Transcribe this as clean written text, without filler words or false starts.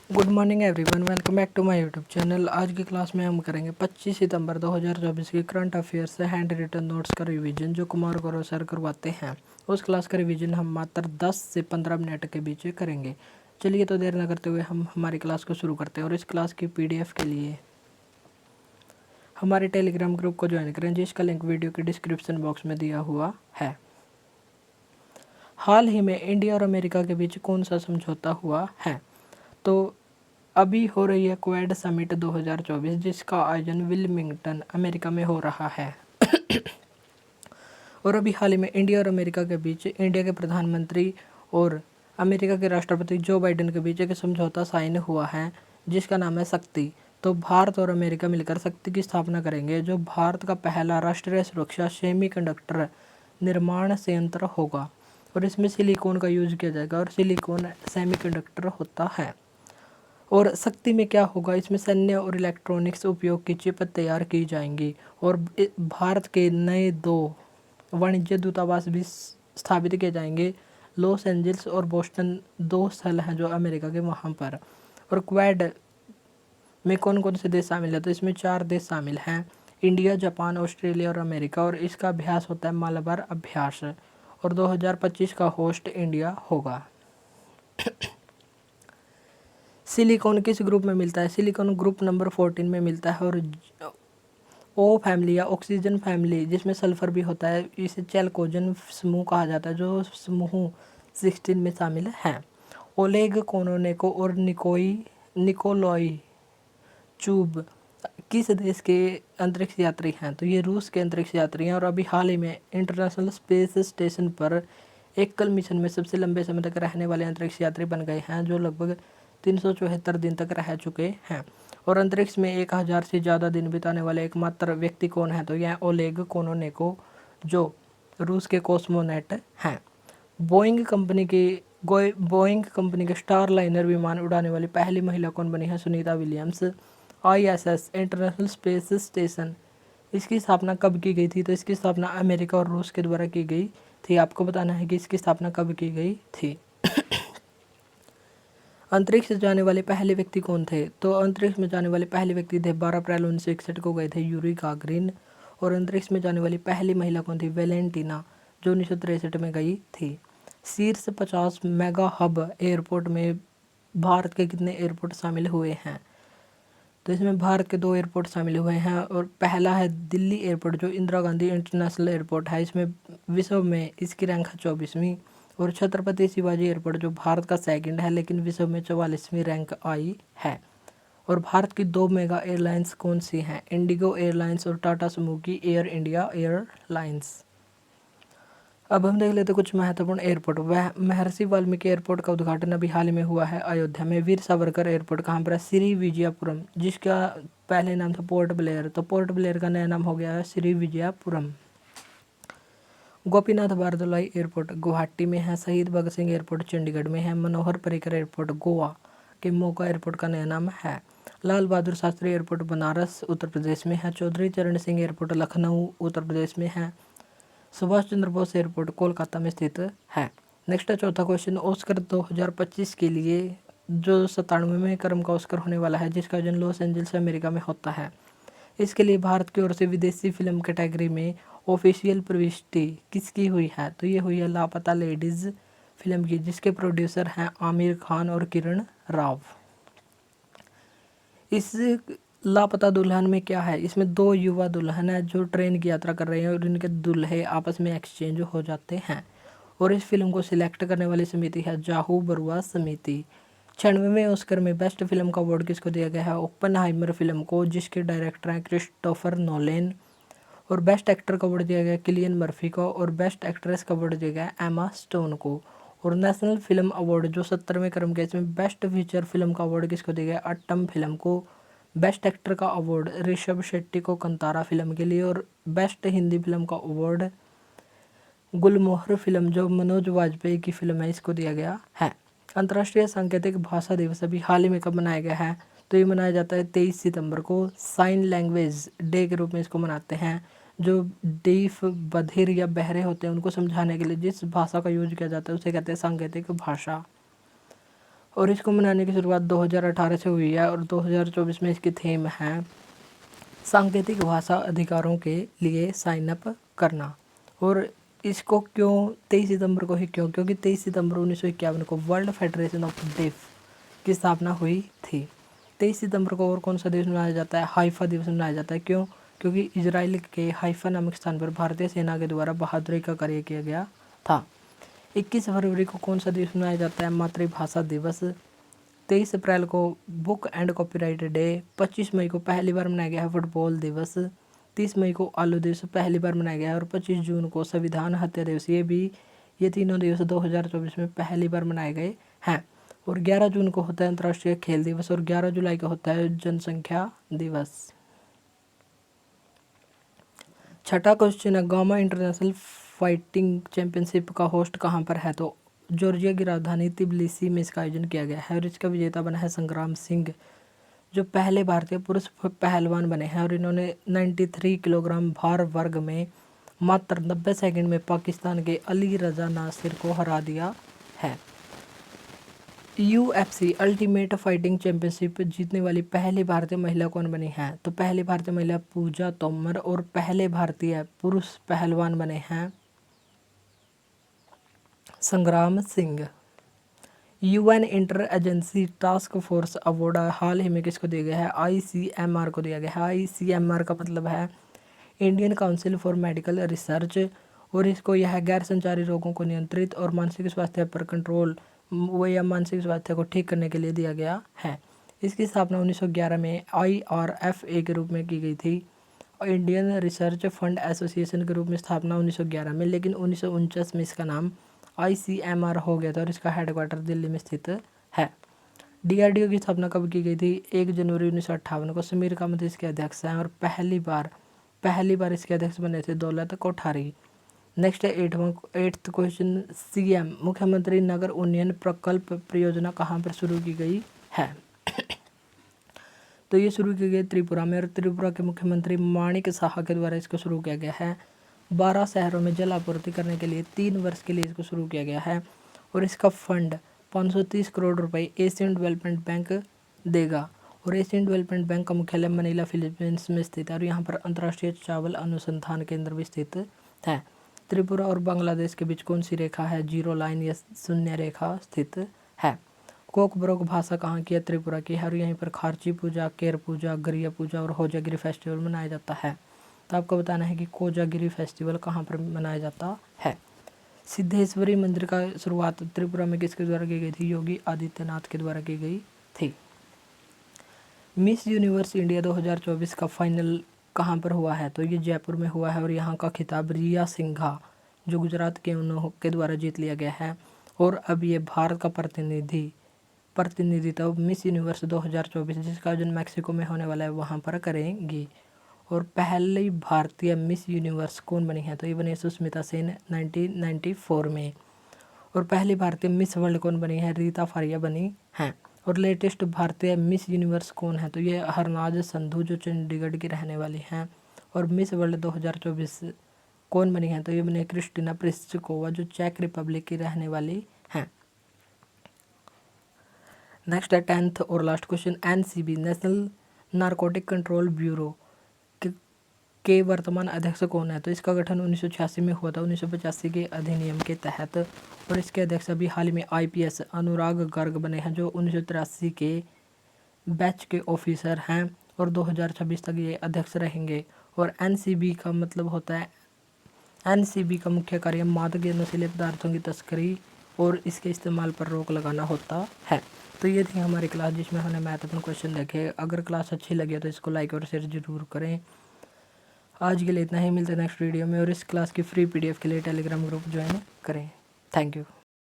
Good morning everyone, welcome back to my YouTube channel. आज की class में हम करेंगे 25 सितंबर 2024 की करंट अफेयर्स से हैंड रिटन नोट्स का रिवीजन जो कुमार गौरव सर करवाते हैं। उस क्लास का रिवीजन हम मात्र 10 से 15 मिनट के बीच करेंगे। चलिए तो देर न करते हुए हम हमारी क्लास को शुरू करते हैं। और इस क्लास की PDF के लिए हमारे टेलीग्राम ग्रुप को ज्वाइन करें, जिसका लिंक वीडियो के डिस्क्रिप्शन बॉक्स में दिया हुआ है। हाल ही में इंडिया और अमेरिका के बीच कौन सा समझौता हुआ है? तो अभी हो रही है क्वाड समिट 2024, जिसका आयोजन विल्मिंगटन अमेरिका में हो रहा है। और अभी हाल ही में इंडिया और अमेरिका के बीच इंडिया के प्रधानमंत्री और अमेरिका के राष्ट्रपति जो बाइडेन के बीच एक समझौता साइन हुआ है, जिसका नाम है शक्ति। तो भारत और अमेरिका मिलकर शक्ति की स्थापना करेंगे, जो भारत का पहला राष्ट्रीय सुरक्षा सेमीकंडक्टर निर्माण संयंत्र होगा। और इसमें सिलिकॉन का यूज किया जाएगा, और सिलिकॉन सेमीकंडक्टर होता है। और शक्ति में क्या होगा, इसमें सैन्य और इलेक्ट्रॉनिक्स उपयोग की चिप तैयार की जाएंगी। और भारत के नए 2 वाणिज्य दूतावास भी स्थापित किए जाएंगे। लॉस एंजल्स और बोस्टन 2 स्थल हैं जो अमेरिका के वहाँ पर। और क्वाड में कौन कौन से देश शामिल है? तो इसमें 4 देश शामिल हैं, इंडिया, जापान, ऑस्ट्रेलिया और अमेरिका। और इसका अभ्यास होता है मालाबार अभ्यास। और 2025 का होस्ट इंडिया होगा। सिलिकॉन किस ग्रुप में मिलता है? सिलिकॉन ग्रुप नंबर 14 में मिलता है। और ओ फैमिली या ऑक्सीजन फैमिली, जिसमें सल्फर भी होता है, इसे चैल्कोजन समूह कहा जाता है, जो समूह 16 में शामिल है। ओलेग कोनोनेको और निकोलाई चुब किस देश के अंतरिक्ष यात्री हैं? तो ये रूस के अंतरिक्ष यात्री हैं। और अभी हाल ही में इंटरनेशनल स्पेस स्टेशन पर एकल मिशन में सबसे लंबे समय तक रहने वाले अंतरिक्ष यात्री बन गए हैं, जो लगभग 374 दिन तक रह चुके हैं। और अंतरिक्ष में 1000 से ज़्यादा दिन बिताने वाले एकमात्र व्यक्ति कौन है? तो यह ओलेग कोनोनेको, जो रूस के कॉस्मोनेट हैं। बोइंग कंपनी के स्टार लाइनर विमान उड़ाने वाली पहली महिला कौन बनी है? Sunita Williams. ISS international space station, इसकी स्थापना कब की गई थी? तो इसकी स्थापना अमेरिका और रूस के द्वारा की गई थी। आपको बताना है कि इसकी स्थापना कब की गई थी। अंतरिक्ष जाने वाले पहले व्यक्ति कौन थे? तो अंतरिक्ष में जाने वाले पहले व्यक्ति थे 12 अप्रैल 1961 को गए थे यूरी गागरिन। और अंतरिक्ष में जाने वाली पहली महिला कौन थी? वेलेंटिना, जो 1963 में गई थी। शीर्ष 50 मेगा हब एयरपोर्ट में भारत के कितने एयरपोर्ट शामिल हुए हैं? तो इसमें भारत के 2 एयरपोर्ट शामिल हुए हैं। और पहला है दिल्ली एयरपोर्ट, जो इंदिरा गांधी इंटरनेशनल एयरपोर्ट है। इसमें विश्व में इसकी रैंक है 24वीं। और छत्रपति शिवाजी एयरपोर्ट, जो भारत का 2nd है, लेकिन विश्व में 44वीं रैंक आई है। और भारत की 2 मेगा एयरलाइंस कौन सी हैं? इंडिगो एयरलाइंस और टाटा समूह की एयर इंडिया एयरलाइंस। अब हम देख लेते कुछ महत्वपूर्ण एयरपोर्ट। वह महर्षि वाल्मीकि एयरपोर्ट का उद्घाटन अभी हाल ही में हुआ है अयोध्या में। वीर सावरकर एयरपोर्ट कहाँ पर है? श्री विजयपुरम, जिसका पहले नाम था पोर्ट ब्लेयर, तो पोर्ट ब्लेयर का नया नाम हो गया है श्री विजयपुरम। गोपीनाथ बारदोलाई एयरपोर्ट गुवाहाटी में है। शहीद भगत सिंह एयरपोर्ट चंडीगढ़ में है। मनोहर पर्रिकर एयरपोर्ट गोवा के मोगा एयरपोर्ट का नया नाम है। लाल बहादुर शास्त्री एयरपोर्ट बनारस उत्तर प्रदेश में है। चौधरी चरण सिंह एयरपोर्ट लखनऊ उत्तर प्रदेश में है। सुभाष चंद्र बोस एयरपोर्ट कोलकाता में स्थित है। नेक्स्ट है चौथा क्वेश्चन। ऑस्कर 2025 के लिए जो 97वें क्रम का ऑस्कर होने वाला है, जिसका आयोजन लॉस एंजल्स अमेरिका में होता है, इसके लिए भारत की ओर से विदेशी फिल्म कैटेगरी में ऑफिशियल प्रविष्टि किसकी हुई है? तो ये हुई है लापता लेडीज फिल्म की, जिसके प्रोड्यूसर हैं आमिर खान और किरण राव। इस लापता दुल्हन में क्या है? इसमें 2 युवा दुल्हन है जो ट्रेन की यात्रा कर रहे हैं, और इनके दूल्हे आपस में एक्सचेंज हो जाते हैं। और इस फिल्म को सिलेक्ट करने वाली समिति है जाहू बरुआ समिति। 96वें ऑस्कर में बेस्ट फिल्म का अवार्ड किसको दिया गया है? ओपनहाइमर फिल्म को, जिसके डायरेक्टर हैं क्रिस्टोफर नोलन। और बेस्ट एक्टर का अवार्ड दिया गया किलियन मर्फी को। और बेस्ट एक्ट्रेस का अवार्ड दिया गया एमा स्टोन को। और नेशनल फिल्म अवार्ड जो 70वें क्रम के, इसमें बेस्ट फीचर फिल्म का अवार्ड किसको दिया गया? अट्टम फिल्म को। बेस्ट एक्टर का अवार्ड ऋषभ शेट्टी को कंतारा फिल्म के लिए। और बेस्ट हिंदी फिल्म का अवार्ड गुलमोहर फिल्म, जो मनोज वाजपेयी की फिल्म है, इसको दिया गया है। अंतर्राष्ट्रीय सांकेतिक भाषा दिवस अभी हाल ही में कब मनाया गया है? तो ये मनाया जाता है 23 सितंबर को। साइन लैंग्वेज डे के रूप में इसको मनाते हैं। जो डीफ बधिर या बहरे होते हैं, उनको समझाने के लिए जिस भाषा का यूज किया जाता है, उसे कहते हैं सांकेतिक भाषा। और इसको मनाने की शुरुआत 2018 से हुई है और 2024 में इसकी थीम है सांकेतिक भाषा अधिकारों के लिए साइन अप करना। और इसको क्यों 23 सितंबर को ही क्योंकि 23 सितंबर 1951 को वर्ल्ड फेडरेशन ऑफ डेफ की स्थापना हुई थी। 23 सितंबर को और कौन सा दिवस मनाया जाता है? हाइफा दिवस मनाया जाता है। क्यों? क्योंकि इजराइल के हाइफा नामक स्थान पर भारतीय सेना के द्वारा बहादुरी का कार्य किया गया था। 21 फरवरी को कौन सा दिवस मनाया जाता है? मातृभाषा दिवस। 23 अप्रैल को बुक एंड कॉपीराइट डे। 25 मई को पहली बार मनाया गया है फुटबॉल दिवस। 30 मई को आलू दिवस पहली बार मनाया गया है और 25 जून को संविधान हत्या दिवस। ये तीनों दिवस 2024 में पहली बार मनाए गए हैं। और 11 जून को होता है अंतर्राष्ट्रीय खेल दिवस और 11 जुलाई को होता है जनसंख्या दिवस। छठा क्वेश्चन है, गामा इंटरनेशनल फाइटिंग चैंपियनशिप का होस्ट कहाँ पर है? तो जॉर्जिया की राजधानी तिबिलिसी में इसका आयोजन किया गया है और इसका विजेता बना है संग्राम सिंह, जो पहले भारतीय पुरुष पहलवान बने हैं और इन्होंने 93 किलोग्राम भार वर्ग में मात्र 90 सेकंड में पाकिस्तान के अली रजा नासिर को हरा दिया है। UFC अल्टीमेट फाइटिंग चैंपियनशिप जीतने वाली पहली भारतीय महिला कौन बनी है? तो पहली भारतीय महिला पूजा तोमर और पहले भारतीय पुरुष पहलवान बने हैं Sangram Singh. UN inter agency task force award हाल ही में किसको दिया गया है? ICMR को दिया गया है। ICMR का मतलब है Indian council for medical research और इसको यह गैर संचारी रोगों को नियंत्रित और मानसिक स्वास्थ्य पर कंट्रोल या मानसिक स्वास्थ्य को ठीक करने के लिए दिया गया है। इसकी स्थापना 1911 में IRFA के रूप में की गई थी और इंडियन रिसर्च फंड एसोसिएशन के रूप में स्थापना 1911 में, लेकिन 1949 में इसका नाम ICMR हो गया था और इसका हेडक्वार्टर दिल्ली में स्थित है। DRDO की स्थापना कब की गई थी? 1 जनवरी 1958 को। समीर कामत इसके अध्यक्ष हैं और पहली बार इसके अध्यक्ष बने थे दौलत कोठारी। नेक्स्ट है 8th क्वेश्चन, CM मुख्यमंत्री नगर उन्नयन प्रकल्प परियोजना कहाँ पर शुरू की गई है? तो ये शुरू की गई त्रिपुरा में और त्रिपुरा के मुख्यमंत्री माणिक साहा के द्वारा इसको शुरू किया गया है। 12 शहरों में जल आपूर्ति करने के लिए 3 वर्ष के लिए इसको शुरू किया गया है और इसका फंड 530 करोड़ रुपए एशियन डेवलपमेंट बैंक देगा और एशियन डेवलपमेंट बैंक का मुख्यालय मनीला फिलीपींस में स्थित है और यहाँ पर अंतर्राष्ट्रीय चावल अनुसंधान केंद्र भी स्थित है। त्रिपुरा और बांग्लादेश के बीच कौन सी रेखा है? जीरो लाइन या शून्य रेखा स्थित है। कोकबरोक भाषा कहाँ की है? त्रिपुरा की है और यहीं पर खारची पूजा, केर पूजा, गरिया पूजा और होजागिरी फेस्टिवल मनाया जाता है। तो आपको बताना है कि कोजागिरी फेस्टिवल कहाँ पर मनाया जाता है। सिद्धेश्वरी मंदिर का शुरुआत त्रिपुरा में किसके द्वारा की गई थी? योगी आदित्यनाथ के द्वारा की गई थी। मिस यूनिवर्स इंडिया 2024 का फाइनल कहाँ पर हुआ है? तो ये जयपुर में हुआ है और यहाँ का खिताब रिया सिंघा जो गुजरात के उनके द्वारा जीत लिया गया है और अब ये भारत का प्रतिनिधित्व मिस यूनिवर्स 2024 जिसका आयोजन मैक्सिको में होने वाला है वहाँ पर करेंगी। और पहली भारतीय मिस यूनिवर्स कौन बनी है? तो ये बनी सुष्मिता सेन 1994 में। और पहली भारतीय मिस वर्ल्ड कौन बनी है? रीता फारिया बनी हैं। और लेटेस्ट भारतीय मिस यूनिवर्स कौन है? तो ये हरनाज संधू जो चंडीगढ़ की रहने वाली हैं। और मिस वर्ल्ड 2024 कौन बनी है? तो ये बनी क्रिस्टीना प्लिस्कोवा जो चेक रिपब्लिक की रहने वाली हैं। नेक्स्ट है 10th और last question, NCB national narcotic control bureau के वर्तमान अध्यक्ष कौन है? तो इसका गठन 1986 में हुआ था 1985 के अधिनियम के तहत और इसके अध्यक्ष अभी हाल ही में IPS अनुराग गर्ग बने हैं जो 1983 के बैच के ऑफिसर हैं और 2026 तक ये अध्यक्ष रहेंगे। और NCB का मतलब होता है, NCB का मुख्य कार्य मादक या नशीले पदार्थों की तस्करी और इसके इस्तेमाल पर रोक लगाना होता है। तो ये थी हमारी क्लास जिसमें हमने महत्वपूर्ण क्वेश्चन देखे। अगर क्लास अच्छी लगी तो इसको लाइक और शेयर जरूर करें। आज के लिए इतना ही, मिलते हैं नेक्स्ट वीडियो में और इस क्लास की फ्री PDF के लिए टेलीग्राम ग्रुप ज्वाइन करें। Thank you.